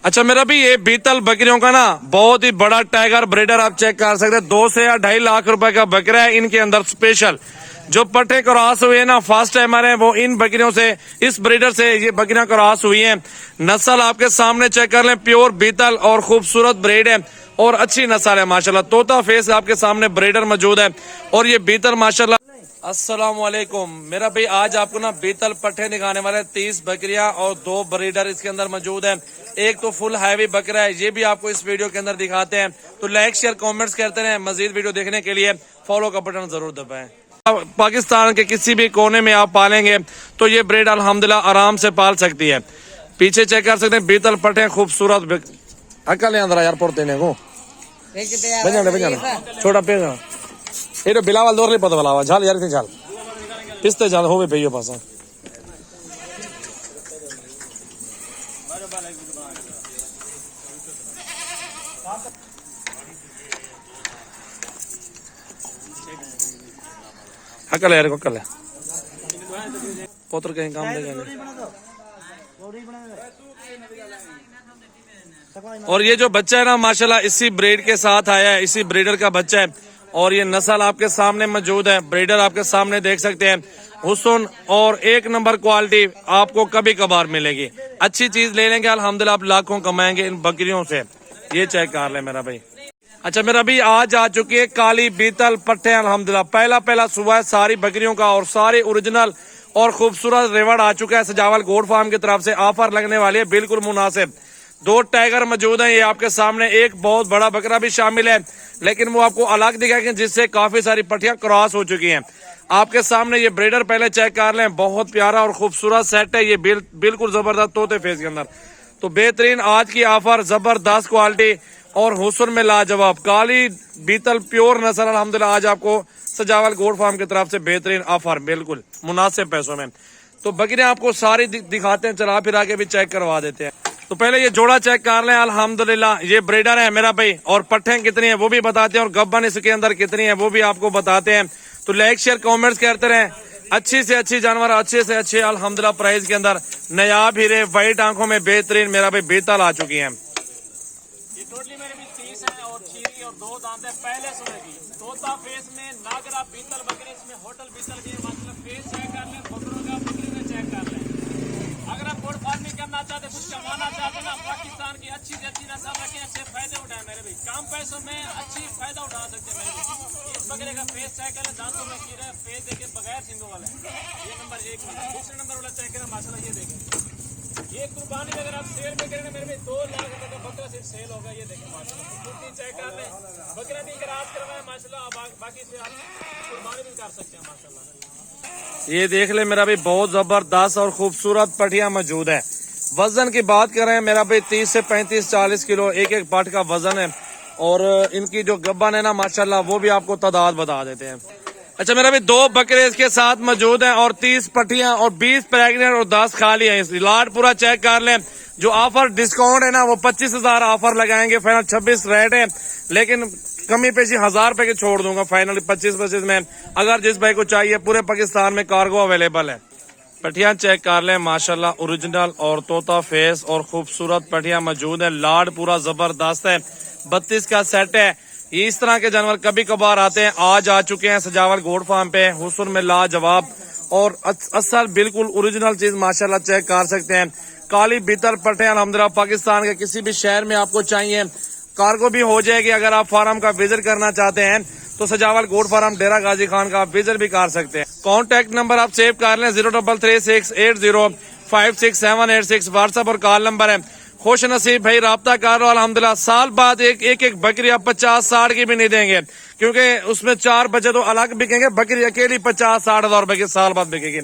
अच्छा मेरा भी ये बीतल बकरियों का ना बहुत ही बड़ा टाइगर ब्रीडर आप चेक कर सकते हैं। 2 से या 2.5 लाख रुपए का बकरा है। इनके अंदर स्पेशल जो पट्टे क्रॉस हुए ना फर्स्ट टाइमर है वो इन बकरियों से, इस ब्रीडर से ये बकरियां क्रॉस हुई हैं। नस्ल आपके सामने चेक कर लें, प्योर बीतल और खूबसूरत ब्रीड है और अच्छी नस्ल है माशाल्लाह। तोता फेस आपके सामने ब्रीडर मौजूद है और ये बीतल माशाल्लाह। अस्सलाम वालेकुम मेरा भाई, आज आपको ना बीतल पट्टे दिखाने वाले 30 बकरियां और 2 ब्रीडर इसके अंदर मौजूद है। एक तो फुल हैवी बकरा है, ये भी आपको इस वीडियो के अंदर दिखाते हैं। तो लाइक शेयर कमेंट्स करते रहे। मजीद वीडियो देखने के लिए फॉलो का बटन जरूर दबाएं। पाकिस्तान के किसी भी कोने में आप पालेंगे तो ये ब्रीड अल्हम्दुलिल्लाह आराम से पाल सकती है। पीछे चेक कर सकते हैं बीतल पट्टे खूबसूरत। अकल अंदर यार पड़ते को छोटा पेगा ये तो बिलावल दौर पता वाला झाल यार थे झाल पिस्ते झाल हो पे पास अकल यार को कल पोत्र कहीं काम देगा। और ये जो बच्चा है ना माशाल्लाह इसी ब्रीड के साथ आया है, इसी ब्रीडर का बच्चा है और ये नस्ल आपके सामने मौजूद है। ब्रीडर आपके सामने देख सकते हैं। हुस्न और 1 नंबर क्वालिटी आपको कभी कभार मिलेगी। अच्छी चीज ले लेंगे अल्हम्दुलिल्लाह आप लाखों कमाएंगे इन बकरियों से। ये चेक कर ले मेरा भाई। अच्छा मेरा भी आज आ चुकी है काली बीतल पट्टे अल्हम्दुलिल्लाह। पहला सुबह सारी बकरियों का और सारी ओरिजिनल और खूबसूरत रिवॉर्ड आ चुका है। सजावल गोड फार्म की तरफ से ऑफर लगने वाली है बिल्कुल मुनासिब। 2 टाइगर मौजूद हैं ये आपके सामने। एक बहुत बड़ा बकरा भी शामिल है लेकिन वो आपको अलग दिखाएंगे जिससे काफी सारी पट्टियां क्रॉस हो चुकी हैं। आपके सामने ये ब्रीडर पहले चेक कर लें। बहुत प्यारा और खूबसूरत सेट है ये, बिल्कुल जबरदस्त तोते फेस के अंदर। तो बेहतरीन आज की ऑफर, जबरदस्त क्वालिटी और हुस्न में लाजवाब काली बीतल प्योर नस्ल अल्हम्दुलिल्लाह आज आपको सजावल गोड फार्म की तरफ से बेहतरीन ऑफर बिल्कुल मुनासिब पैसों में। तो बकरियां आपको सारी दिखाते हैं, चला फिरा के भी चेक करवा देते हैं। तो पहले ये जोड़ा चेक कर लें अल्हम्दुलिल्लाह। ये ब्रीडर है मेरा भाई और पट्टे कितनी है वो भी बताते हैं और गब्बन इसके अंदर कितनी है वो भी आपको बताते हैं। तो लाइक शेयर कमेंट्स करते रहे। अच्छी से अच्छी जानवर अच्छे से अच्छे अल्हम्दुलिल्लाह प्राइस के अंदर नायाब हीरे व्हाइट आंखों में बेहतरीन मेरा भाई बीतल आ चुकी है। टोटली मेरे भी 30 है और चीरी और 2 दांत है पहले सुबह की। तोता फेस में नागरा बीतल बकरे, इसमें होटल बीतल भी मतलब फेस चेक कर लें, बकरों का बकरी में चेक कर लें। अगर आप गोड फार्मिंग करना चाहते, कुछ कमाना चाहते ना, पाकिस्तान की अच्छी से अच्छी नस्ल रखें, अच्छे फायदे उठाए मेरे भाई। कम पैसों में अच्छी फायदा उठा सकते हैं मेरे भाई। इस बकरे का फेस चेक करें, दांतों में कीड़ा, फेस देखे बगैर सिंगों वाला है ये नंबर 1 वाला। दूसरे नंबर वाला चेक करें माशाल्लाह ये देखें। ये कुर्बानी अगर आप सेल में करेंगे मेरे में 2 लाख रुपए का बकरा सिर्फ सेल होगा। ये देखें माशाल्लाह कुर्ती चेक कर लें। बकरा भी करार करवाए माशाल्लाह, बाकी से आप कुर्बानी भी कर सकते हैं माशाल्लाह। ये देख ले मेरा भाई बहुत जबरदस्त और खूबसूरत पट्टियां मौजूद है। वजन की बात करें मेरा भाई 30 से 35-40 किलो एक पट का वजन है और इनकी जो गब्बन है ना माशाल्लाह वो भी आपको तादाद बता देते हैं। अच्छा मेरा भी 2 बकरे इसके साथ मौजूद हैं और 30 पट्टियां और 20 प्रेग्नेंट और 10 खाली हैं। इस लाट पूरा चेक कर लें। जो ऑफर डिस्काउंट है ना वो 25,000 ऑफर लगाएंगे, फाइनल 26 रेट है लेकिन कमी पेशी 1000 रुपए की छोड़ दूंगा फाइनल 25 में। अगर जिस भाई को चाहिए पूरे पाकिस्तान में कार्गो अवेलेबल है। पट्टियां चेक कर लें माशाल्लाह ओरिजिनल और तोता फेस और खूबसूरत पट्टियां मौजूद है। लाड पूरा जबरदस्त है, 32 का सेट है। ये इस तरह के जानवर कभी कभार आते हैं, आज आ चुके हैं सजावल गोड फार्म पे। हुस्न में लाजवाब और असल बिल्कुल ओरिजिनल चीज माशाल्लाह चेक कर सकते हैं। काली बीतल पट्टे अल्हम्दुलिल्लाह पाकिस्तान के किसी भी शहर में आपको चाहिए, कार्गो भी हो जाएगी। अगर आप फार्म का विजिट करना चाहते हैं तो सजावल गोड फार्म डेरा गाजी खान का आप विजिट भी कर सकते हैं। कॉन्टैक्ट नंबर आप सेव कर लें 033680568786 व्हाट्सएप और कॉल नंबर है। खुश नसीब भाई राब्ता कर लो अल्हम्दुलिल्लाह। साल बाद एक बकरी आप 50-60 की भी नहीं देंगे क्योंकि उसमें 4 बच्चे तो अलग बिकेंगे। बकरी अकेली 50-60 हजार रुपए की साल बाद बिकेगी।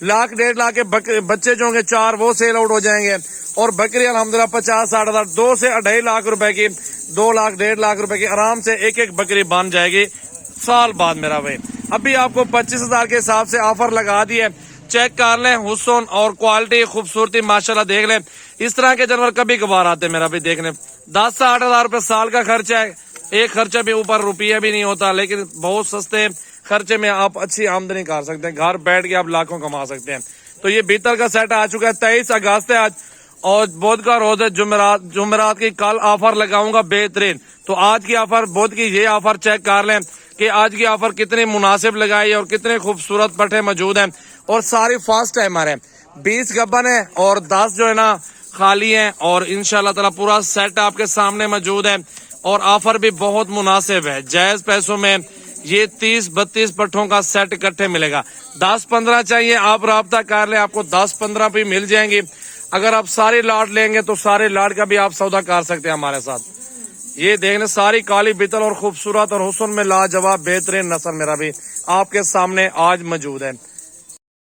1-1.5 लाख के बच्चे जो होंगे 4 वो सेल आउट हो जाएंगे और बकरी अल्हम्दुलिल्लाह 50-60 हजार 2 से 2.5 लाख रुपए की 2 लाख 1.5 लाख रुपए की आराम से एक बकरी बन जाएगी साल बाद मेरा भाई। अभी आपको 25,000 के हिसाब से ऑफर लगा दिए। चेक कर लें हुस्न और क्वालिटी खूबसूरती माशाल्लाह देख लें। इस तरह के जानवर कभी कभार आते मेरा भाई देखने। 10 से 8 हजार रुपए साल का खर्चा है, एक खर्चा भी ऊपर रुपया भी नहीं होता लेकिन बहुत सस्ते खर्चे में आप अच्छी आमदनी कर सकते हैं। घर बैठ के आप लाखों कमा सकते हैं। तो ये बीतल का सेट आ चुका है, 23 अगस्त है आज और बुध का रोज है, जुमेरात की कल ऑफर लगाऊंगा बेहतरीन। तो आज की ऑफर, बुध की ये ऑफर चेक कर लें कि आज की ऑफर कितनी मुनासिब लगाई है और कितने खूबसूरत पट्टे मौजूद हैं। और सारी फास्ट टाइमर है, 20 गब्बन है और 10 जो है ना खाली हैं। और इंशाल्लाह ताला पूरा सेट आपके सामने मौजूद है और ऑफर भी बहुत मुनासिब है, जायज पैसों में। ये 30-32 पट्टों का सेट इकट्ठे मिलेगा। 10-15 चाहिए आप राब्ता कर लें, आपको 10-15 भी मिल जाएंगी। अगर आप सारे लाट लेंगे तो सारे लाट का भी आप सौदा कर सकते हैं हमारे साथ। ये देखने सारी काली बीतल और खूबसूरत और हुस्न में लाजवाब बेहतरीन नस्ल मेरा भी आपके सामने आज मौजूद है।